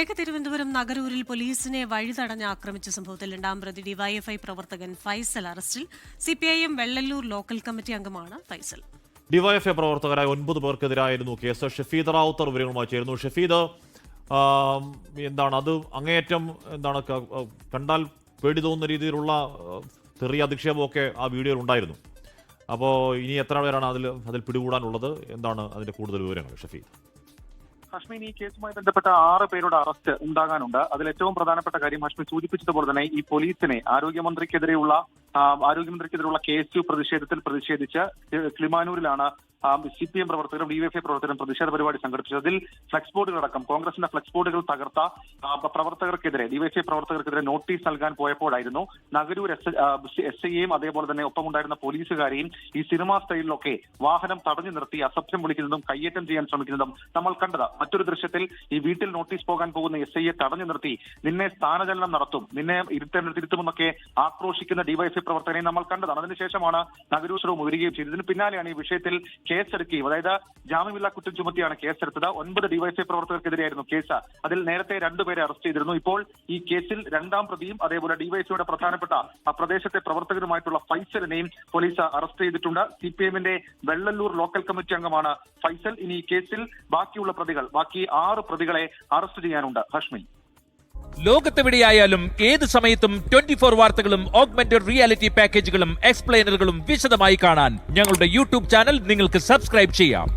തിരുവനന്തപുരം നഗരൂരിൽ പോലീസിനെ വഴിതടഞ്ഞ് ആക്രമിച്ച സംഭവത്തിൽ രണ്ടാം പ്രതി ഡിവൈഎഫ്ഐ പ്രവർത്തകൻ ഫൈസൽ അറസ്റ്റിൽ. സിപിഐഎം വെള്ളല്ലൂർ ലോക്കൽ കമ്മിറ്റി അംഗമാണ് ഫൈസൽ. ഡിവൈഎഫ്ഐ പ്രവർത്തകരായ 9 പേർക്കെതിരായിരുന്നു കേസ്. ഷഫീദ് റാവുത്തർ വിവരങ്ങളുമായി ചേരുന്നു. ഷഫീദ്, എന്താണ് അത് അങ്ങേയറ്റം എന്താണ് കണ്ടാൽ പേടി തോന്നുന്ന രീതിയിലുള്ള ചെറിയ അധിക്ഷേപമൊക്കെ ആ വീഡിയോയിൽ ഉണ്ടായിരുന്നു. അപ്പോൾ ഇനി എത്ര പേരാണ് അതിൽ പിടികൂടാനുള്ളത്? എന്താണ് അതിന്റെ കൂടുതൽ വിവരങ്ങൾ ഷഫീദ്? ഹഷ്മി, ഈ കേസുമായി ബന്ധപ്പെട്ട 6 പേരുടെ അറസ്റ്റ് ഉണ്ടാകാനുണ്ട്. അതിൽ ഏറ്റവും പ്രധാനപ്പെട്ട കാര്യം ഹഷ്മി സൂചിപ്പിച്ചതുപോലെ തന്നെ ഈ പോലീസിനെ ആരോഗ്യമന്ത്രിക്കെതിരെയുള്ള KSU പ്രതിഷേധിച്ച് കിളിമാനൂരിലാണ് CPM പ്രവർത്തകരും DYFI പ്രവർത്തകരും പ്രതിഷേധ പരിപാടി സംഘടിപ്പിച്ചത്. അതിൽ ഫ്ലക്സ് ബോർഡുകളടക്കം കോൺഗ്രസിന്റെ ഫ്ലക്സ് ബോർഡുകൾ തകർത്ത പ്രവർത്തകർക്കെതിരെ DYFI പ്രവർത്തകർക്കെതിരെ നോട്ടീസ് നൽകാൻ പോയപ്പോഴായിരുന്നു നഗരൂർ SIയെയും അതേപോലെ തന്നെ ഒപ്പമുണ്ടായിരുന്ന പോലീസുകാരെയും ഈ സിനിമാ സ്റ്റൈലിലൊക്കെ വാഹനം തടഞ്ഞു നിർത്തി അസഭ്യം വിളിക്കുന്നതും കയ്യേറ്റം ചെയ്യാൻ ശ്രമിക്കുന്നതും നമ്മൾ കണ്ടത്. മറ്റൊരു ദൃശ്യത്തിൽ ഈ വീട്ടിൽ നോട്ടീസ് പോകാൻ പോകുന്ന SIയെ തടഞ്ഞു നിർത്തി നിന്നെ സ്ഥാനചലനം നടത്തും, നിന്നെ ഇരുത്തുമെന്നൊക്കെ ആക്രോശിക്കുന്ന DYFI പ്രവർത്തകരെ നമ്മൾ കണ്ടതാണ്. അതിനുശേഷമാണ് നഗരൂശ്രവും ഉയരുകയും ചെയ്തത്. ഇതിന് പിന്നാലെയാണ് ഈ വിഷയത്തിൽ കേസെടുക്കുകയും, അതായത് ജാമ്യമില്ലാ കുറ്റം ചുമത്തിയാണ് കേസെടുത്തത്. 9 DYFI പ്രവർത്തകർക്കെതിരെയായിരുന്നു കേസ്. അതിൽ നേരത്തെ 2 പേരെ അറസ്റ്റ് ചെയ്തിരുന്നു. ഇപ്പോൾ ഈ കേസിൽ രണ്ടാം പ്രതിയും അതേപോലെ DYFIയുടെ പ്രധാനപ്പെട്ട പ്രദേശത്തെ പ്രവർത്തകരുമായിട്ടുള്ള ഫൈസലിനെയും പോലീസ് അറസ്റ്റ് ചെയ്തിട്ടുണ്ട്. CPMന്റെ വെള്ളല്ലൂർ ലോക്കൽ കമ്മിറ്റി അംഗമാണ് ഫൈസൽ. ഇനി ഈ കേസിൽ ബാക്കി 6 പ്രതികളെ അറസ്റ്റ് ചെയ്യാനുണ്ട്. ഹഷ്മി, ലോകത്തെവിടെയായാലും ഏത് സമയത്തും 24 വാർത്തകളും ഓഗ്മെന്റഡ് റിയാലിറ്റി പാക്കേജുകളും എക്സ്പ്ലെയിനറുകളും വിശദമായി കാണാൻ ഞങ്ങളുടെ യൂട്യൂബ് ചാനൽ നിങ്ങൾക്ക് സബ്സ്ക്രൈബ് ചെയ്യാം.